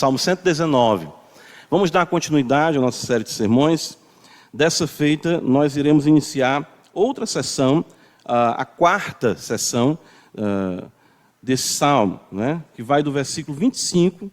Salmo 119. Vamos dar continuidade à nossa série de sermões. Dessa feita, nós iremos iniciar outra sessão, a quarta sessão desse salmo, né, que vai do versículo 25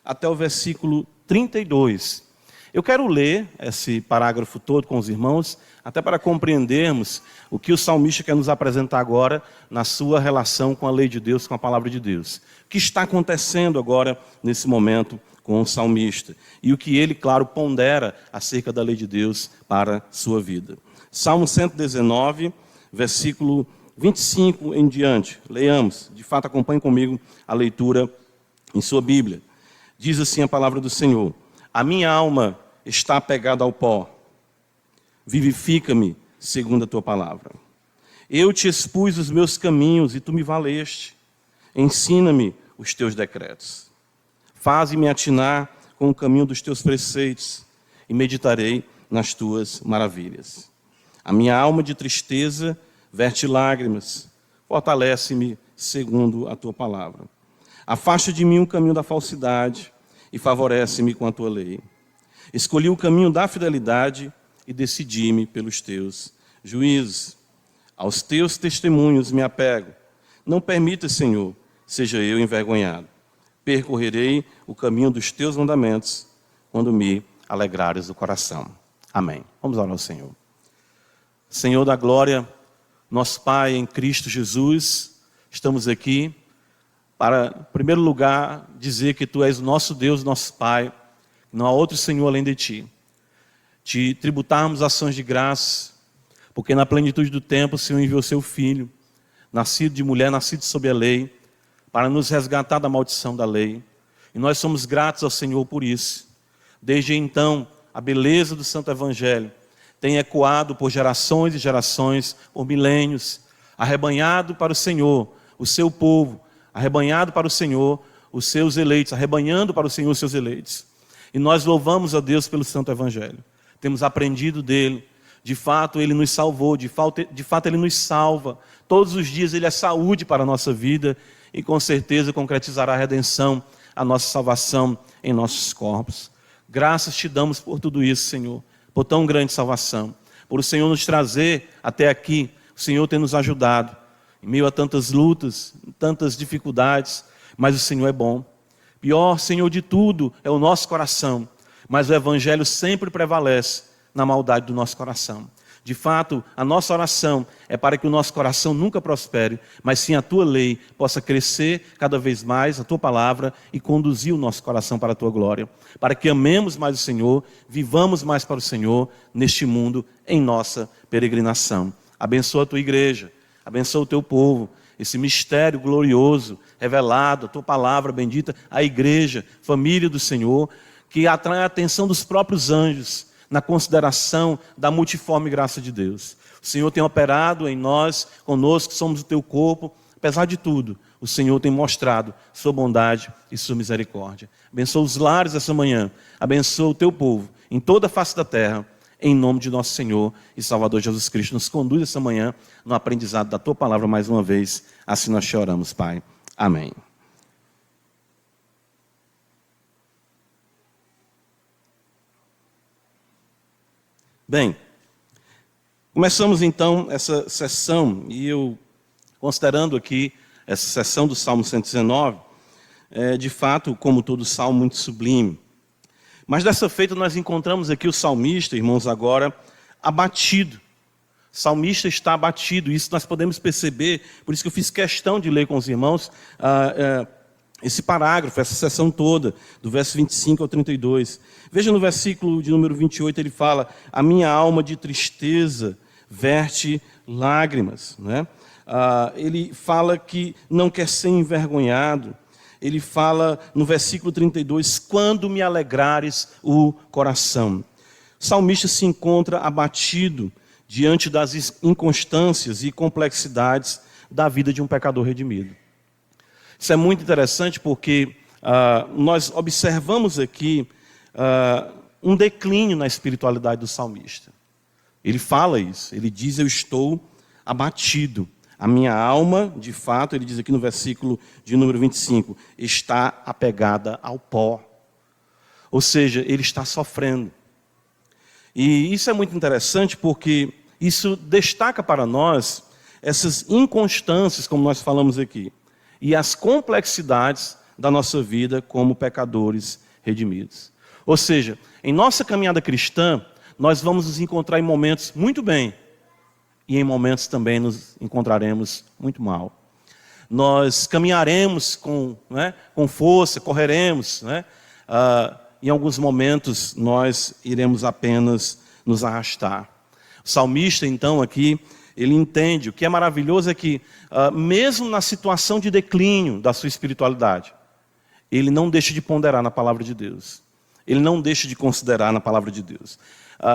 até o versículo 32. Eu quero ler esse parágrafo todo com os irmãos, até para compreendermos o que o salmista quer nos apresentar agora na sua relação com a lei de Deus, com a palavra de Deus. O que está acontecendo agora, nesse momento, com o salmista. E o que ele, claro, pondera acerca da lei de Deus para a sua vida. Salmo 119, versículo 25 em diante. Leiamos. De fato, acompanhe comigo a leitura em sua Bíblia. Diz assim a palavra do Senhor: a minha alma está apegada ao pó. Vivifica-me segundo a tua palavra. Eu te expus os meus caminhos e tu me valeste. Ensina-me os teus decretos. Faze-me atinar com o caminho dos teus preceitos e meditarei nas tuas maravilhas. A minha alma de tristeza verte lágrimas. Fortalece-me segundo a tua palavra. Afasta de mim o caminho da falsidade e favorece-me com a tua lei. Escolhi o caminho da fidelidade e decidi-me pelos teus juízos. Aos teus testemunhos me apego. Não permita, Senhor, seja eu envergonhado. Percorrerei o caminho dos teus mandamentos quando me alegrares o coração. Amém. Vamos orar ao Senhor. Senhor da glória, nosso Pai em Cristo Jesus, estamos aqui para, em primeiro lugar, dizer que Tu és o nosso Deus, nosso Pai, não há outro Senhor além de Ti. Te tributarmos ações de graça, porque na plenitude do tempo o Senhor enviou Seu Filho, nascido de mulher, nascido sob a lei, para nos resgatar da maldição da lei. E nós somos gratos ao Senhor por isso. Desde então, a beleza do Santo Evangelho tem ecoado por gerações e gerações, por milênios, arrebanhado para o Senhor o seu povo, arrebanhado para o Senhor os seus eleitos, arrebanhando para o Senhor os seus eleitos. E nós louvamos a Deus pelo Santo Evangelho. Temos aprendido dele. De fato, ele nos salvou, de fato ele nos salva. Todos os dias ele é saúde para a nossa vida e com certeza concretizará a redenção, a nossa salvação em nossos corpos. Graças te damos por tudo isso, Senhor, por tão grande salvação, por o Senhor nos trazer até aqui. O Senhor tem nos ajudado em meio a tantas lutas, tantas dificuldades, mas o Senhor é bom. Pior, Senhor, de tudo é o nosso coração, mas o Evangelho sempre prevalece na maldade do nosso coração. De fato, a nossa oração é para que o nosso coração nunca prospere, mas sim a Tua lei possa crescer cada vez mais, a Tua palavra, e conduzir o nosso coração para a Tua glória. Para que amemos mais o Senhor, vivamos mais para o Senhor neste mundo, em nossa peregrinação. Abençoa a Tua igreja, abençoa o Teu povo, esse mistério glorioso, revelado, a Tua palavra bendita, a igreja, família do Senhor, que atrai a atenção dos próprios anjos, na consideração da multiforme graça de Deus. O Senhor tem operado em nós, conosco, somos o Teu corpo. Apesar de tudo, o Senhor tem mostrado Sua bondade e Sua misericórdia. Abençoa os lares essa manhã, abençoa o Teu povo, em toda a face da terra, em nome de nosso Senhor e Salvador Jesus Cristo. Nos conduz essa manhã no aprendizado da Tua palavra mais uma vez. Assim nós te oramos, Pai. Amém. Bem, começamos então essa sessão, e eu, considerando aqui essa sessão do Salmo 119, de fato, como todo salmo, muito sublime. Mas dessa feita nós encontramos aqui o salmista, irmãos, agora abatido. O salmista está abatido, isso nós podemos perceber, por isso que eu fiz questão de ler com os irmãos esse parágrafo, essa sessão toda, do verso 25 ao 32. Veja no versículo de número 28, ele fala: a minha alma de tristeza verte lágrimas. Né? Ele fala que não quer ser envergonhado. Ele fala no versículo 32, quando me alegrares o coração. O salmista se encontra abatido diante das inconstâncias e complexidades da vida de um pecador redimido. Isso é muito interessante porque nós observamos aqui um declínio na espiritualidade do salmista. Ele fala isso, ele diz: eu estou abatido. A minha alma, de fato, ele diz aqui no versículo de número 25, está apegada ao pó. Ou seja, ele está sofrendo. E isso é muito interessante porque isso destaca para nós essas inconstâncias, como nós falamos aqui, e as complexidades da nossa vida como pecadores redimidos. Ou seja, em nossa caminhada cristã, nós vamos nos encontrar em momentos muito bem, e em momentos também nos encontraremos muito mal. Nós caminharemos com força, correremos, em alguns momentos nós iremos apenas nos arrastar. O salmista, então, aqui, ele entende, o que é maravilhoso é que, mesmo na situação de declínio da sua espiritualidade, ele não deixa de ponderar na palavra de Deus. Ele não deixa de considerar na palavra de Deus.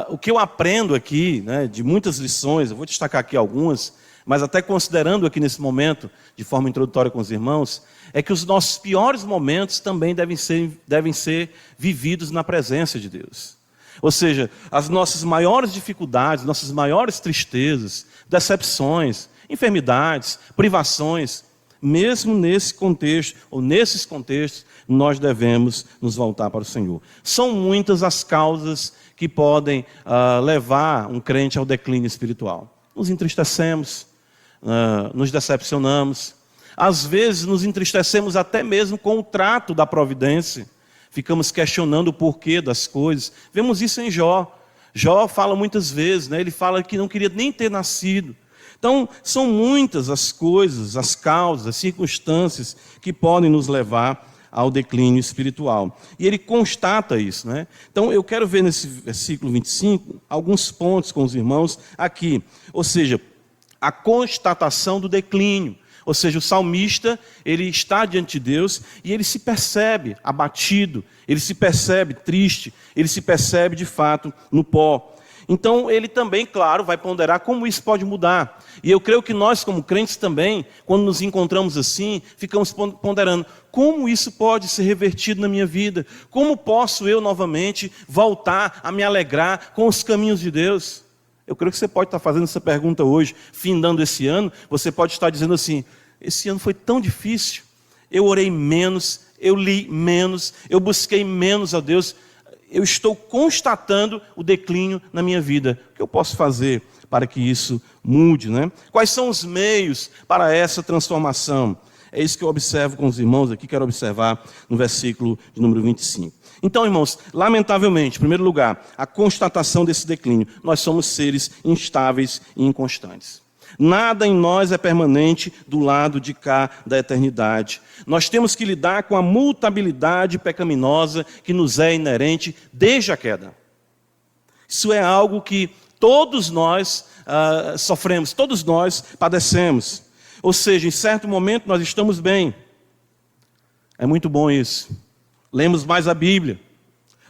O que eu aprendo aqui, de muitas lições, eu vou destacar aqui algumas, mas até considerando aqui nesse momento, de forma introdutória com os irmãos, é que os nossos piores momentos também devem ser vividos na presença de Deus. Ou seja, as nossas maiores dificuldades, nossas maiores tristezas, decepções, enfermidades, privações, mesmo nesse contexto, ou nesses contextos, nós devemos nos voltar para o Senhor. São muitas as causas que podem levar um crente ao declínio espiritual. Nos entristecemos, nos decepcionamos, às vezes nos entristecemos até mesmo com o trato da providência, ficamos questionando o porquê das coisas. Vemos isso em Jó. Jó fala muitas vezes, ele fala que não queria nem ter nascido. Então, são muitas as coisas, as causas, as circunstâncias que podem nos levar ao declínio espiritual. E ele constata isso. Então, eu quero ver nesse versículo 25 alguns pontos com os irmãos aqui. Ou seja, a constatação do declínio. Ou seja, o salmista, ele está diante de Deus e ele se percebe abatido, ele se percebe triste, ele se percebe de fato no pó. Então, ele também, claro, vai ponderar como isso pode mudar. E eu creio que nós, como crentes também, quando nos encontramos assim, ficamos ponderando como isso pode ser revertido na minha vida. Como posso eu, novamente, voltar a me alegrar com os caminhos de Deus? Eu creio que você pode estar fazendo essa pergunta hoje, findando esse ano. Você pode estar dizendo assim, esse ano foi tão difícil, eu orei menos, eu li menos, eu busquei menos a Deus. Eu estou constatando o declínio na minha vida. O que eu posso fazer para que isso mude? Quais são os meios para essa transformação? É isso que eu observo com os irmãos aqui, quero observar no versículo de número 25. Então, irmãos, lamentavelmente, em primeiro lugar, a constatação desse declínio. Nós somos seres instáveis e inconstantes. Nada em nós é permanente do lado de cá da eternidade. Nós temos que lidar com a mutabilidade pecaminosa que nos é inerente desde a queda. Isso é algo que todos nós sofremos, todos nós padecemos. Ou seja, em certo momento nós estamos bem. É muito bom isso. Lemos mais a Bíblia,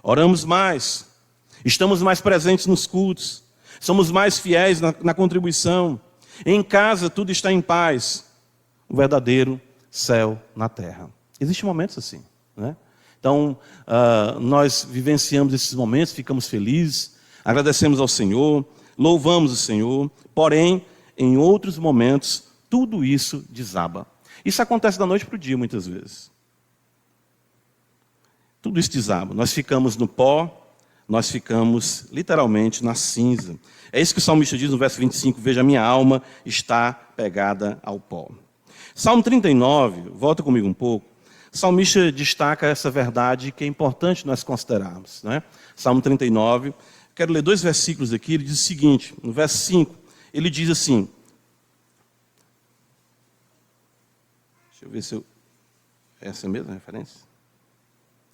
oramos mais, estamos mais presentes nos cultos, somos mais fiéis na contribuição. Em casa tudo está em paz. O verdadeiro céu na terra. Existem momentos assim, Então, nós vivenciamos esses momentos, ficamos felizes, agradecemos ao Senhor, louvamos o Senhor, porém, em outros momentos, tudo isso desaba. Isso acontece da noite para o dia, muitas vezes. Tudo isso desaba. Nós ficamos no pó, nós ficamos literalmente na cinza. É isso que o salmista diz no verso 25, veja, minha alma está pegada ao pó. Salmo 39, volta comigo um pouco, o salmista destaca essa verdade que é importante nós considerarmos. Salmo 39, quero ler 2 versículos aqui, ele diz o seguinte, no verso 5, ele diz assim, deixa eu ver se essa é a mesma referência?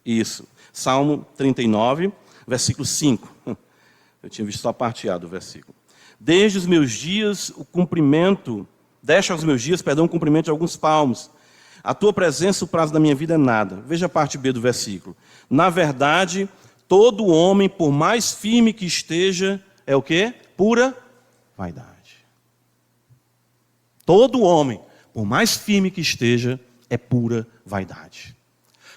Isso, Salmo 39, versículo 5. Eu tinha visto só a parte A do versículo. Deste aos meus dias o cumprimento de alguns palmos. A tua presença, o prazo da minha vida é nada. Veja a parte B do versículo. Na verdade, todo homem, por mais firme que esteja, é o quê? Pura vaidade. Todo homem, por mais firme que esteja, é pura vaidade.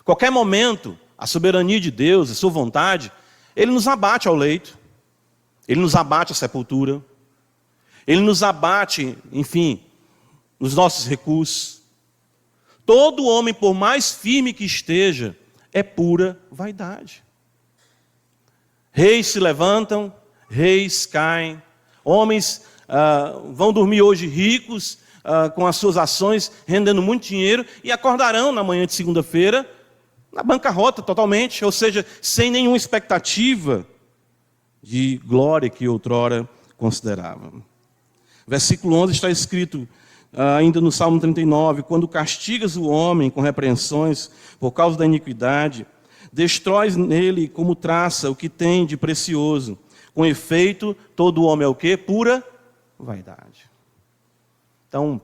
Qualquer momento, a soberania de Deus, a sua vontade, Ele nos abate ao leito. Ele nos abate à sepultura. Ele nos abate, enfim, nos nossos recursos. Todo homem, por mais firme que esteja, é pura vaidade. Reis se levantam, reis caem. Homens vão dormir hoje ricos, com as suas ações, rendendo muito dinheiro, e acordarão na manhã de segunda-feira na bancarrota totalmente, ou seja, sem nenhuma expectativa de glória que outrora consideravam. Versículo 11 está escrito, ainda no Salmo 39, quando castigas o homem com repreensões por causa da iniquidade, destróis nele como traça o que tem de precioso. Com efeito, todo homem é o quê? Pura vaidade. Então,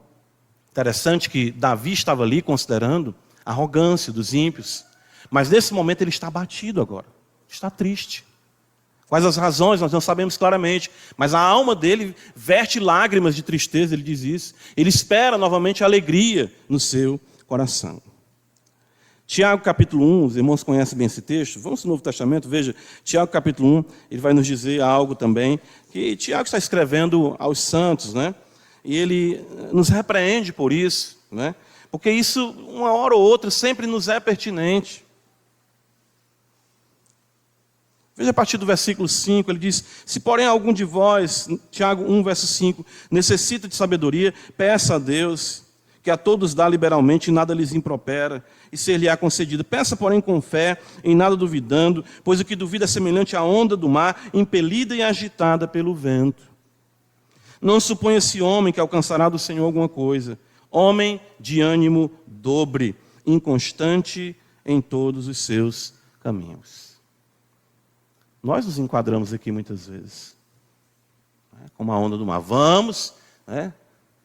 interessante que Davi estava ali considerando a arrogância dos ímpios, mas nesse momento ele está abatido agora, está triste. Quais as razões, nós não sabemos claramente, mas a alma dele verte lágrimas de tristeza, ele diz isso. Ele espera novamente a alegria no seu coração. Tiago capítulo 1, os irmãos conhecem bem esse texto, vamos no Novo Testamento, veja, Tiago capítulo 1, ele vai nos dizer algo também, que Tiago está escrevendo aos santos, né? E ele nos repreende por isso, né? Porque isso, uma hora ou outra, sempre nos é pertinente. Veja a partir do versículo 5, ele diz, se porém algum de vós, Tiago 1, verso 5, necessita de sabedoria, peça a Deus, que a todos dá liberalmente e nada lhes impropera, e ser-lhe-á concedido. Peça, porém, com fé, em nada duvidando, pois o que duvida é semelhante à onda do mar, impelida e agitada pelo vento. Não suponha esse homem que alcançará do Senhor alguma coisa. Homem de ânimo dobre, inconstante em todos os seus caminhos. Nós nos enquadramos aqui muitas vezes, né, como a onda do mar. Vamos, né,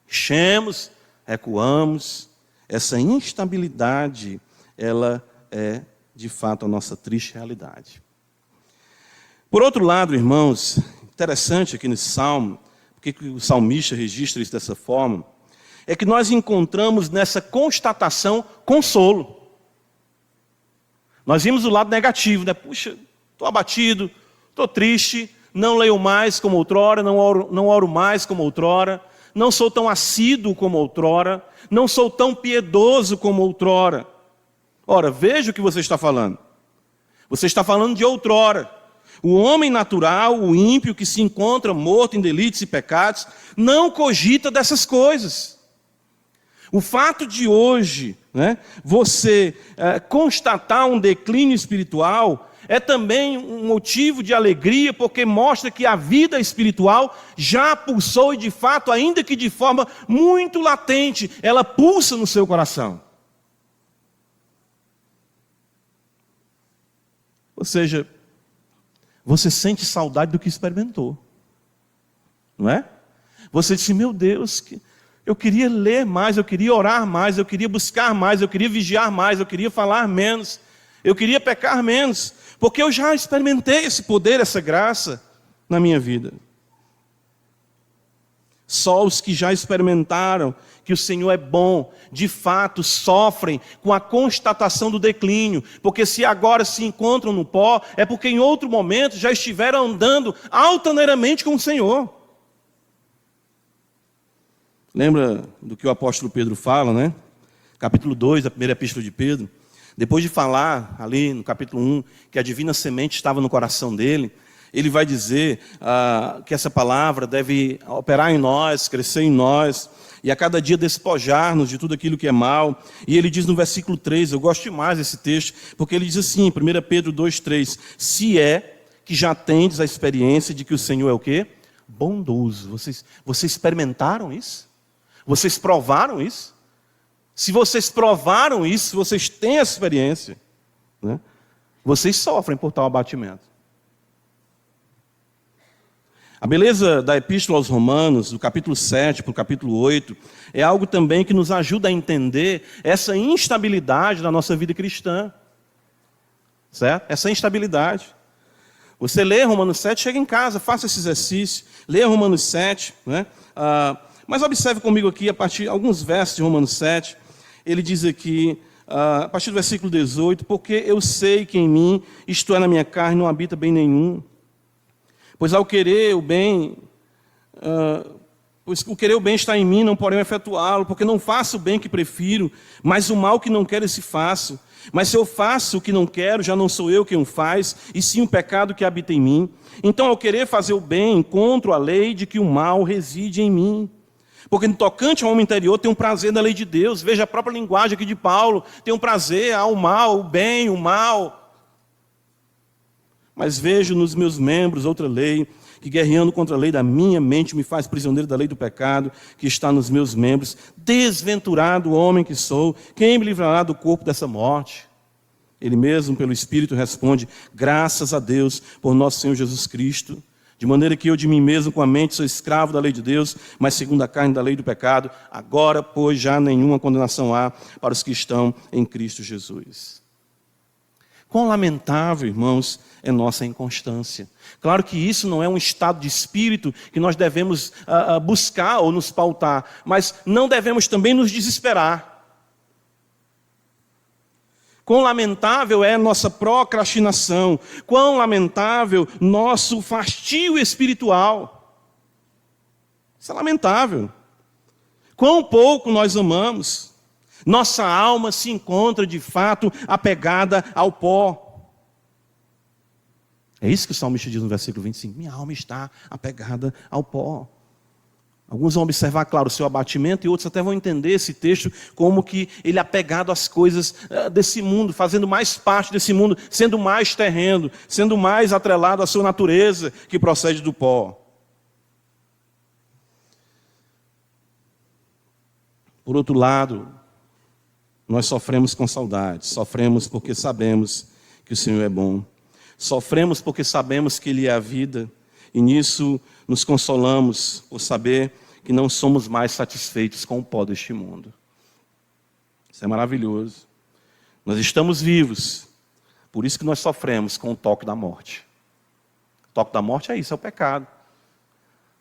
enchemos, recuamos. Essa instabilidade, ela é, de fato, a nossa triste realidade. Por outro lado, irmãos, interessante aqui nesse salmo, porque o salmista registra isso dessa forma, é que nós encontramos nessa constatação consolo. Nós vimos o lado negativo, né? Puxa, estou abatido, estou triste, não leio mais como outrora, não oro mais como outrora, não sou tão assíduo como outrora, não sou tão piedoso como outrora. Ora, veja o que você está falando. Você está falando de outrora. O homem natural, o ímpio que se encontra morto em delitos e pecados, não cogita dessas coisas. O fato de hoje, né, você constatar um declínio espiritual é também um motivo de alegria, porque mostra que a vida espiritual já pulsou e, de fato, ainda que de forma muito latente, ela pulsa no seu coração. Ou seja, você sente saudade do que experimentou, não é? Você disse, meu Deus, eu queria ler mais, eu queria orar mais, eu queria buscar mais, eu queria vigiar mais, eu queria falar menos, eu queria pecar menos, porque eu já experimentei esse poder, essa graça na minha vida. Só os que já experimentaram que o Senhor é bom, de fato sofrem com a constatação do declínio, porque se agora se encontram no pó, é porque em outro momento já estiveram andando altaneiramente com o Senhor. Lembra do que o apóstolo Pedro fala, né? Capítulo 2, da primeira epístola de Pedro. Depois de falar ali no capítulo 1 que a divina semente estava no coração dele, ele vai dizer que essa palavra deve operar em nós, crescer em nós, e a cada dia despojar-nos de tudo aquilo que é mal. E ele diz no versículo 3, eu gosto demais desse texto, porque ele diz assim, 1 Pedro 2,3, se é que já tendes a experiência de que o Senhor é o quê? Bondoso. Vocês experimentaram isso? Vocês provaram isso? Se vocês provaram isso, vocês têm essa experiência, né? Vocês sofrem por tal abatimento. A beleza da Epístola aos Romanos, do capítulo 7 para o capítulo 8, é algo também que nos ajuda a entender essa instabilidade da nossa vida cristã. Certo? Essa instabilidade. Você lê Romanos 7, chega em casa, faça esse exercício, lê Romanos 7, né? Mas observe comigo aqui, a partir de alguns versos de Romanos 7, ele diz aqui, a partir do versículo 18, porque eu sei que em mim, isto é, na minha carne, não habita bem nenhum. Pois ao querer o bem, Pois o querer o bem está em mim, não porém efetuá-lo, porque não faço o bem que prefiro, mas o mal que não quero esse faço. Mas se eu faço o que não quero, já não sou eu quem o faz, e sim o pecado que habita em mim. Então, ao querer fazer o bem, encontro a lei de que o mal reside em mim. Porque no tocante ao homem interior tem um prazer da lei de Deus. Veja a própria linguagem aqui de Paulo. Tem um prazer ao mal, o bem, o mal. Mas vejo nos meus membros outra lei, que guerreando contra a lei da minha mente me faz prisioneiro da lei do pecado que está nos meus membros. Desventurado homem que sou, quem me livrará do corpo dessa morte? Ele mesmo, pelo Espírito, responde: graças a Deus por nosso Senhor Jesus Cristo. De maneira que eu de mim mesmo com a mente sou escravo da lei de Deus, mas segundo a carne da lei do pecado. Agora, pois, já nenhuma condenação há para os que estão em Cristo Jesus. Quão lamentável, irmãos, é nossa inconstância. Claro que isso não é um estado de espírito que nós devemos buscar ou nos pautar, mas não devemos também nos desesperar. Quão lamentável é nossa procrastinação, quão lamentável nosso fastio espiritual. Isso é lamentável. Quão pouco nós amamos. Nossa alma se encontra, de fato, apegada ao pó. É isso que o salmista diz no versículo 25. Minha alma está apegada ao pó. Alguns vão observar, claro, o seu abatimento, e outros até vão entender esse texto como que ele é apegado às coisas desse mundo, fazendo mais parte desse mundo, sendo mais terreno, sendo mais atrelado à sua natureza que procede do pó. Por outro lado, nós sofremos com saudade, sofremos porque sabemos que o Senhor é bom, sofremos porque sabemos que Ele é a vida, e nisso nos consolamos por saber que não somos mais satisfeitos com o pó deste mundo. Isso é maravilhoso. Nós estamos vivos, por isso que nós sofremos com o toque da morte. O toque da morte é isso, é o pecado.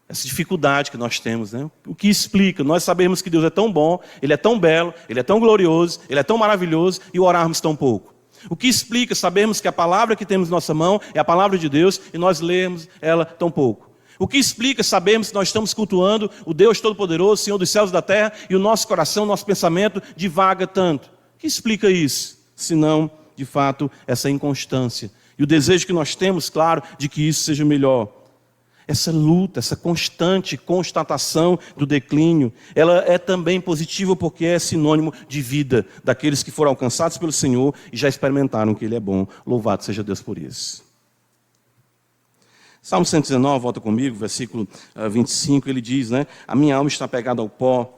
Essa dificuldade que nós temos, né? O que explica, nós sabemos que Deus é tão bom, Ele é tão belo, Ele é tão glorioso, Ele é tão maravilhoso, e orarmos tão pouco. O que explica, sabemos que a palavra que temos em nossa mão é a palavra de Deus, e nós lemos ela tão pouco. O que explica, sabemos que nós estamos cultuando o Deus Todo-Poderoso, Senhor dos céus e da terra, e o nosso coração, nosso pensamento divaga tanto. O que explica isso? Senão, de fato, essa inconstância. E o desejo que nós temos, claro, de que isso seja melhor. Essa luta, essa constante constatação do declínio, ela é também positiva porque é sinônimo de vida daqueles que foram alcançados pelo Senhor e já experimentaram que Ele é bom. Louvado seja Deus por isso. Salmo 119, volta comigo, versículo 25, ele diz, né? A minha alma está pegada ao pó,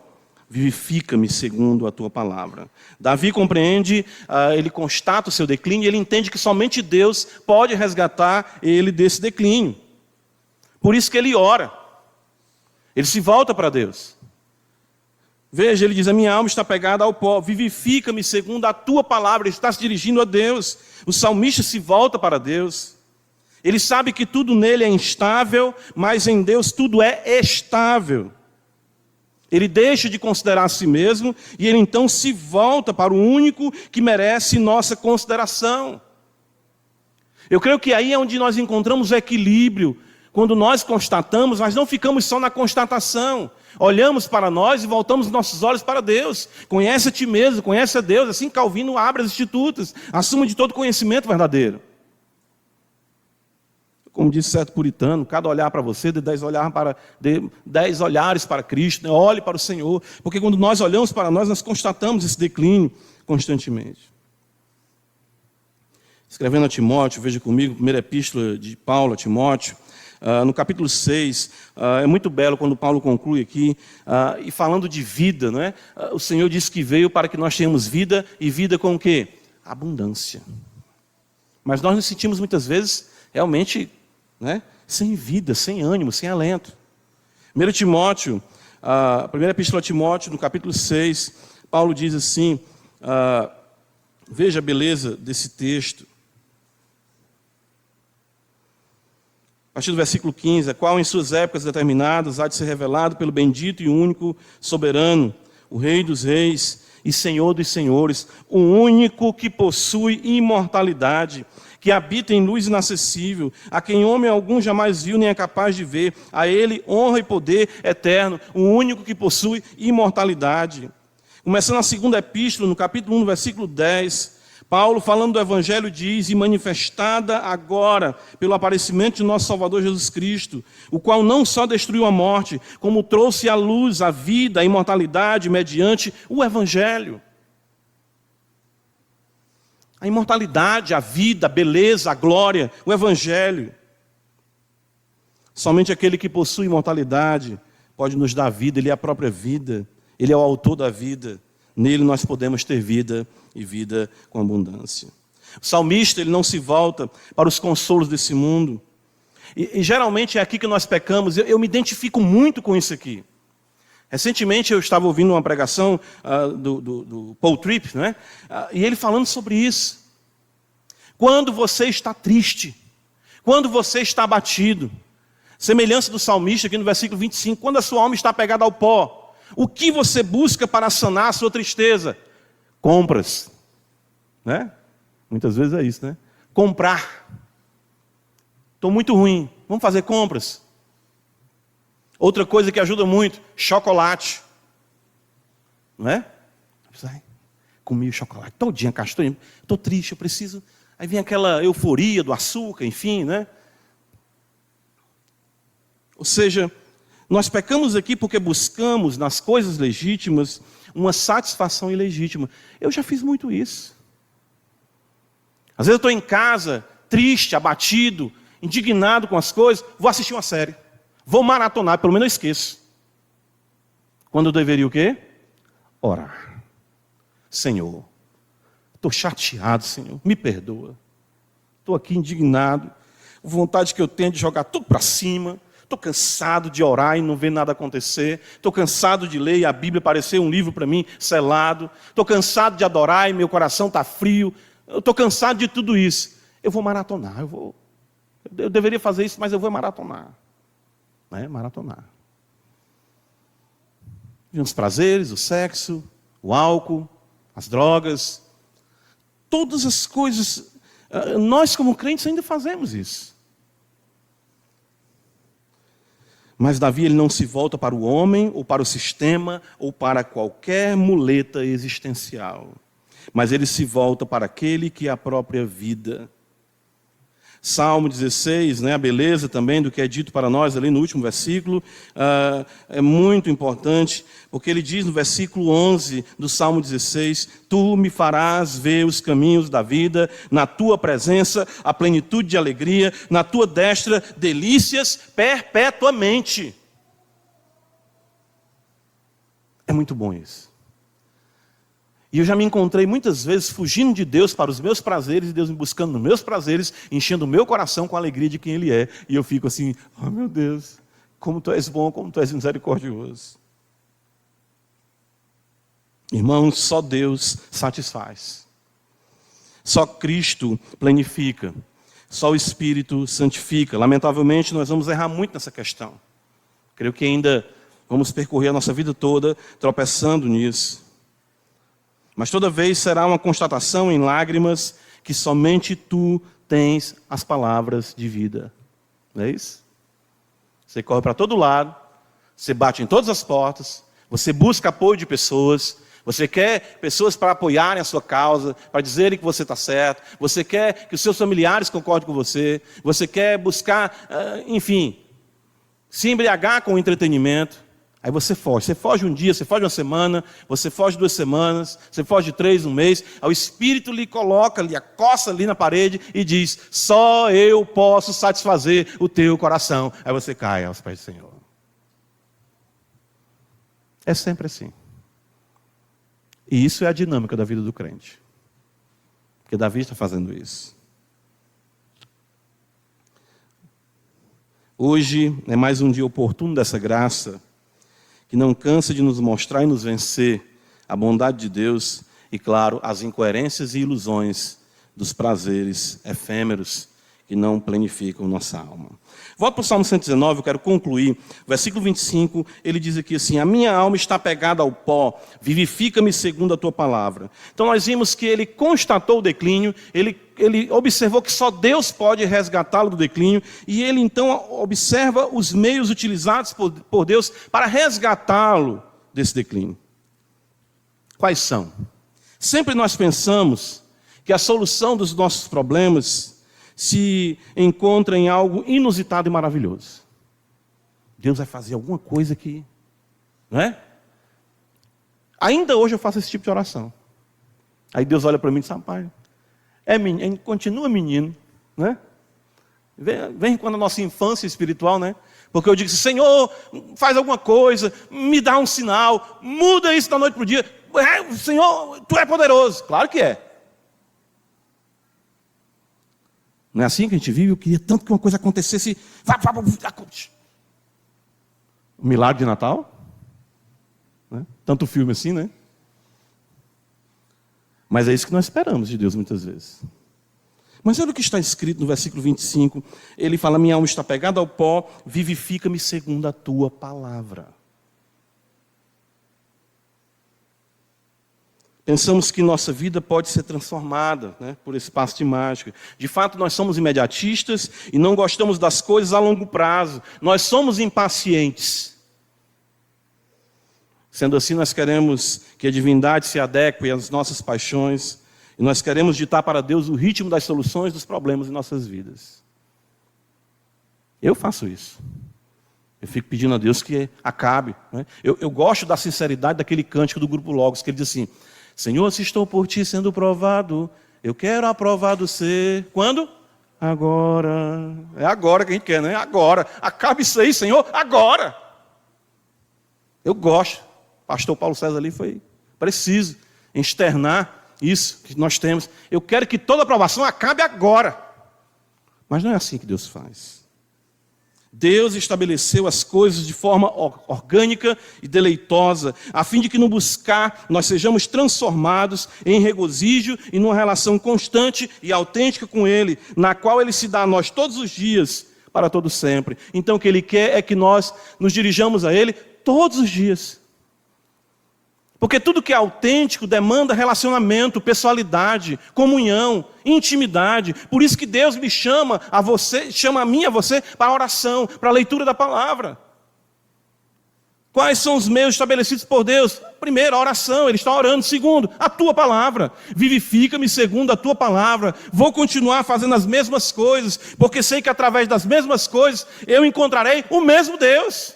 vivifica-me segundo a tua palavra. Davi compreende, ele constata o seu declínio, e ele entende que somente Deus pode resgatar ele desse declínio. Por isso que ele ora. Ele se volta para Deus. Veja, ele diz, a minha alma está pegada ao pó, vivifica-me segundo a tua palavra. Ele está se dirigindo a Deus. O salmista se volta para Deus. Ele sabe que tudo nele é instável, mas em Deus tudo é estável. Ele deixa de considerar a si mesmo e ele então se volta para o único que merece nossa consideração. Eu creio que aí é onde nós encontramos o equilíbrio. Quando nós constatamos, nós não ficamos só na constatação. Olhamos para nós e voltamos nossos olhos para Deus. Conhece a ti mesmo, conhece a Deus. Assim Calvino abre as institutas, a suma de todo conhecimento verdadeiro. Como disse certo puritano, cada olhar para você, dê 10 olhares para Cristo, né? Olhe para o Senhor, porque quando nós olhamos para nós constatamos esse declínio constantemente. Escrevendo a Timóteo, veja comigo, primeira epístola de Paulo a Timóteo, no capítulo 6, é muito belo quando Paulo conclui aqui, e falando de vida, não é? O Senhor disse que veio para que nós tenhamos vida, e vida com o quê? Abundância. Mas nós nos sentimos muitas vezes realmente, né, sem vida, sem ânimo, sem alento. 1 Timóteo, a primeira epístola a Timóteo, no capítulo 6, Paulo diz assim, veja a beleza desse texto. A partir do versículo 15, a qual em suas épocas determinadas há de ser revelado pelo bendito e único soberano, o Rei dos reis e Senhor dos senhores, o único que possui imortalidade, que que habita em luz inacessível, a quem homem algum jamais viu nem é capaz de ver. A ele honra e poder eterno, o único que possui imortalidade. Começando a segunda epístola, no capítulo 1, no versículo 10, Paulo, falando do Evangelho, diz: e manifestada agora pelo aparecimento de nosso Salvador Jesus Cristo, o qual não só destruiu a morte, como trouxe à luz a vida, a imortalidade, mediante o Evangelho. A imortalidade, a vida, a beleza, a glória, o Evangelho. Somente aquele que possui imortalidade pode nos dar vida, Ele é a própria vida, Ele é o autor da vida. Nele nós podemos ter vida e vida com abundância. O salmista, ele não se volta para os consolos desse mundo. E geralmente é aqui que nós pecamos. Eu me identifico muito com isso aqui. Recentemente eu estava ouvindo uma pregação do Paul Tripp, né? E ele falando sobre isso. Quando você está triste, quando você está abatido, semelhança do salmista aqui no versículo 25, quando a sua alma está pegada ao pó, o que você busca para sanar a sua tristeza? Compras. Né? Muitas vezes é isso, né? Comprar. Estou muito ruim. Vamos fazer compras. Outra coisa que ajuda muito, chocolate. Não é? Comi o chocolate todinho, castanho. Estou triste, eu preciso. Aí vem aquela euforia do açúcar, enfim, né? Ou seja, nós pecamos aqui porque buscamos nas coisas legítimas uma satisfação ilegítima. Eu já fiz muito isso. Às vezes eu estou em casa, triste, abatido, indignado com as coisas, vou assistir uma série. Vou maratonar, pelo menos eu esqueço. Quando eu deveria o quê? Orar. Senhor, estou chateado, Senhor, me perdoa. Estou aqui indignado, vontade que eu tenho de jogar tudo para cima. Estou cansado de orar e não ver nada acontecer. Estou cansado de ler e a Bíblia parecer um livro para mim selado. Estou cansado de adorar e meu coração está frio. Eu estou cansado de tudo isso. Eu vou maratonar. Eu deveria fazer isso, mas eu vou maratonar. Né? Maratonar. Os prazeres, o sexo, o álcool, as drogas. Todas as coisas. Nós como crentes ainda fazemos isso. Mas Davi, ele não se volta para o homem, ou para o sistema, ou para qualquer muleta existencial. Mas ele se volta para aquele que é a própria vida. Salmo 16, né, a beleza também do que é dito para nós ali no último versículo, é muito importante, porque ele diz no versículo 11 do Salmo 16, tu me farás ver os caminhos da vida, na tua presença a plenitude de alegria, na tua destra delícias perpetuamente. É muito bom isso. E eu já me encontrei muitas vezes fugindo de Deus para os meus prazeres, e Deus me buscando nos meus prazeres, enchendo o meu coração com a alegria de quem Ele é. E eu fico assim, oh meu Deus, como Tu és bom, como Tu és misericordioso. Irmãos, só Deus satisfaz. Só Cristo planifica. Só o Espírito santifica. Lamentavelmente, nós vamos errar muito nessa questão. Creio que ainda vamos percorrer a nossa vida toda tropeçando nisso. Mas toda vez será uma constatação em lágrimas que somente Tu tens as palavras de vida. Não é isso? Você corre para todo lado, você bate em todas as portas, você busca apoio de pessoas, você quer pessoas para apoiarem a sua causa, para dizerem que você está certo, você quer que os seus familiares concordem com você, você quer buscar, enfim, se embriagar com o entretenimento. Aí você foge um dia, você foge uma semana, você foge 2 semanas, você foge 3, um mês, aí o Espírito lhe coloca, lhe acosta ali na parede e diz, só eu posso satisfazer o teu coração. Aí você cai aos pés do Senhor. É sempre assim. E isso é a dinâmica da vida do crente. Porque Davi está fazendo isso. Hoje é mais um dia oportuno dessa graça, que não cansa de nos mostrar e nos vencer a bondade de Deus e, claro, as incoerências e ilusões dos prazeres efêmeros que não planificam nossa alma. Volto para o Salmo 119, eu quero concluir. Versículo 25, ele diz aqui assim: a minha alma está pegada ao pó, vivifica-me segundo a tua palavra. Então nós vimos que ele constatou o declínio, ele observou que só Deus pode resgatá-lo do declínio, e ele então observa os meios utilizados por Deus para resgatá-lo desse declínio. Quais são? Sempre nós pensamos que a solução dos nossos problemas se encontra em algo inusitado e maravilhoso. Deus vai fazer alguma coisa que, não é? Ainda hoje eu faço esse tipo de oração. Aí Deus olha para mim e diz: rapaz, continua menino, né? Vem quando a nossa infância espiritual, né? Porque eu digo assim: Senhor, faz alguma coisa, me dá um sinal, muda isso da noite para o dia. Senhor, tu é poderoso. Claro que é. Não é assim que a gente vive? Eu queria tanto que uma coisa acontecesse. O milagre de Natal? Né? Tanto filme assim, né? Mas é isso que nós esperamos de Deus muitas vezes. Mas olha o que está escrito no versículo 25. Ele fala: minha alma está pegada ao pó, vivifica-me segundo a tua palavra. Pensamos que nossa vida pode ser transformada, né, por esse passe de mágica. De fato, nós somos imediatistas e não gostamos das coisas a longo prazo. Nós somos impacientes. Sendo assim, nós queremos que a divindade se adeque às nossas paixões e nós queremos ditar para Deus o ritmo das soluções dos problemas em nossas vidas. Eu faço isso. Eu fico pedindo a Deus que acabe. Né? Eu gosto da sinceridade daquele cântico do Grupo Logos, que ele diz assim: Senhor, se estou por ti sendo provado, eu quero aprovado ser. Quando? Agora. É agora que a gente quer, né? Agora. Acabe isso aí, Senhor, agora. Eu gosto. Pastor Paulo César ali foi preciso externar isso que nós temos. Eu quero que toda aprovação acabe agora. Mas não é assim que Deus faz. Deus estabeleceu as coisas de forma orgânica e deleitosa, a fim de que no buscar nós sejamos transformados em regozijo e numa relação constante e autêntica com Ele, na qual Ele se dá a nós todos os dias, para todo sempre. Então o que Ele quer é que nós nos dirijamos a Ele todos os dias. Porque tudo que é autêntico demanda relacionamento, pessoalidade, comunhão, intimidade. Por isso que Deus me chama a você, chama a mim e a você para a oração, para a leitura da palavra. Quais são os meios estabelecidos por Deus? Primeiro, a oração, Ele está orando. Segundo, a tua palavra. Vivifica-me segundo a tua palavra. Vou continuar fazendo as mesmas coisas, porque sei que através das mesmas coisas eu encontrarei o mesmo Deus.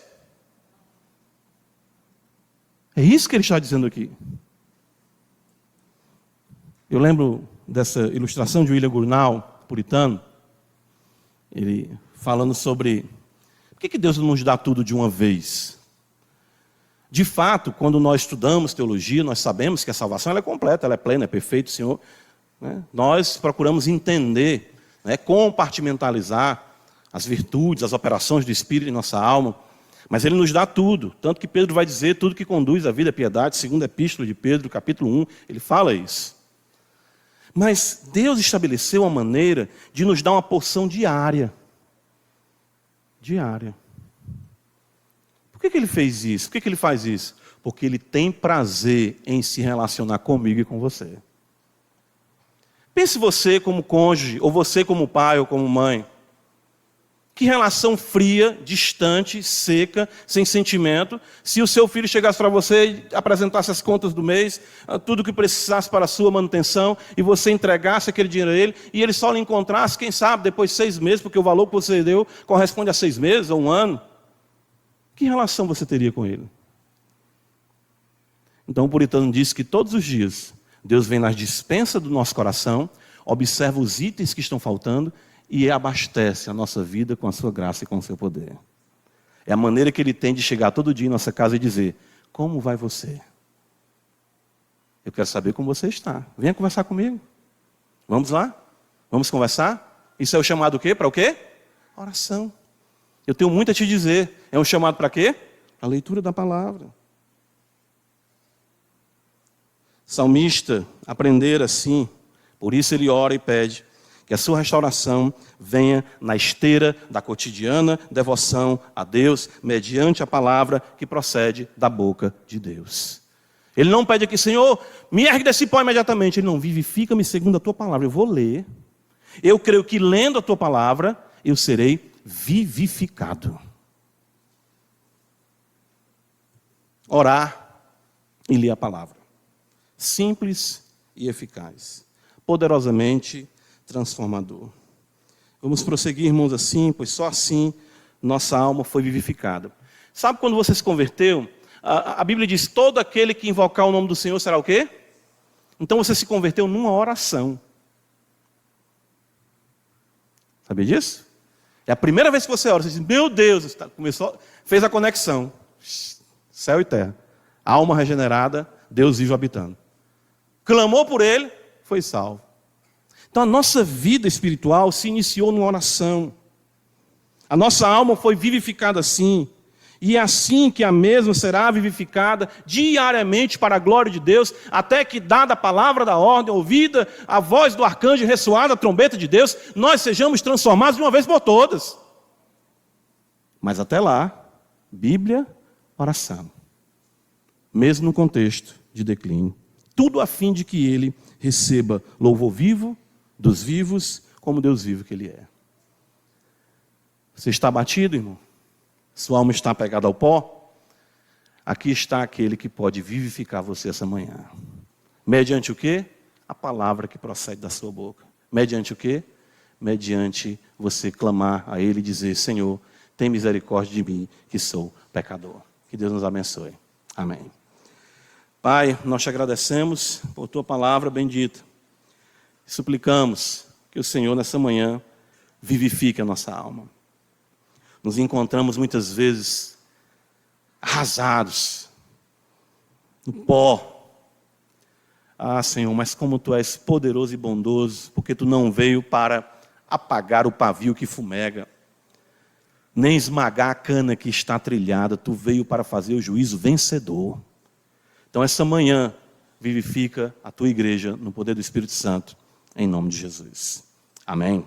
É isso que ele está dizendo aqui. Eu lembro dessa ilustração de William Gurnall, puritano, ele falando sobre por que Deus não nos dá tudo de uma vez. De fato, quando nós estudamos teologia, nós sabemos que a salvação ela é completa, ela é plena, é perfeita, o Senhor. Né? Nós procuramos entender, né, compartimentalizar as virtudes, as operações do Espírito em nossa alma. Mas Ele nos dá tudo, tanto que Pedro vai dizer tudo que conduz à vida à piedade, segunda epístola de Pedro, capítulo 1, ele fala isso. Mas Deus estabeleceu uma maneira de nos dar uma porção diária. Diária. Por que Ele fez isso? Por que Ele faz isso? Porque Ele tem prazer em se relacionar comigo e com você. Pense você como cônjuge, ou você como pai ou como mãe. Que relação fria, distante, seca, sem sentimento, se o seu filho chegasse para você e apresentasse as contas do mês, tudo que precisasse para a sua manutenção, e você entregasse aquele dinheiro a ele, e ele só lhe encontrasse, quem sabe, depois de 6 meses, porque o valor que você deu corresponde a 6 meses ou 1 ano. Que relação você teria com ele? Então o puritano diz que todos os dias, Deus vem nas despensas do nosso coração, observa os itens que estão faltando, e abastece a nossa vida com a sua graça e com o seu poder. É a maneira que Ele tem de chegar todo dia em nossa casa e dizer: como vai você? Eu quero saber como você está. Venha conversar comigo. Vamos lá? Vamos conversar? Isso é o chamado o quê? Para o quê? Oração. Eu tenho muito a te dizer. É um chamado para quê? A leitura da palavra. Salmista aprender assim. Por isso ele ora e pede Que a sua restauração venha na esteira da cotidiana devoção a Deus, mediante a palavra que procede da boca de Deus. Ele não pede aqui, Senhor, me ergue desse pó imediatamente. Ele não, vivifica-me segundo a tua palavra. Eu vou ler. Eu creio que lendo a tua palavra, eu serei vivificado. Orar e ler a palavra. Simples e eficaz. Poderosamente transformador. Vamos prosseguir, irmãos, assim, pois só assim nossa alma foi vivificada. Sabe quando você se converteu? A Bíblia diz, todo aquele que invocar o nome do Senhor será o quê? Então você se converteu numa oração. Sabia disso? É a primeira vez que você ora, você diz, meu Deus, começou, fez a conexão. Céu e terra. Alma regenerada, Deus vive habitando. Clamou por ele, foi salvo. Então a nossa vida espiritual se iniciou numa oração. A nossa alma foi vivificada assim. E é assim que a mesma será vivificada diariamente para a glória de Deus, até que, dada a palavra da ordem, ouvida a voz do arcanjo e ressoada a trombeta de Deus, nós sejamos transformados de uma vez por todas. Mas até lá, Bíblia, oração. Mesmo no contexto de declínio. Tudo a fim de que ele receba louvor vivo dos vivos, como Deus vivo que ele é. Você está abatido, irmão? Sua alma está pegada ao pó? Aqui está aquele que pode vivificar você essa manhã. Mediante o quê? A palavra que procede da sua boca. Mediante o quê? Mediante você clamar a ele e dizer, Senhor, tem misericórdia de mim, que sou pecador. Que Deus nos abençoe. Amém. Pai, nós te agradecemos por tua palavra bendita. Suplicamos que o Senhor nessa manhã vivifique a nossa alma. Nos encontramos muitas vezes arrasados, no pó. Ah, Senhor, mas como Tu és poderoso e bondoso, porque Tu não veio para apagar o pavio que fumega, nem esmagar a cana que está trilhada, Tu veio para fazer o juízo vencedor. Então essa manhã vivifica a Tua igreja no poder do Espírito Santo, em nome de Jesus. Amém.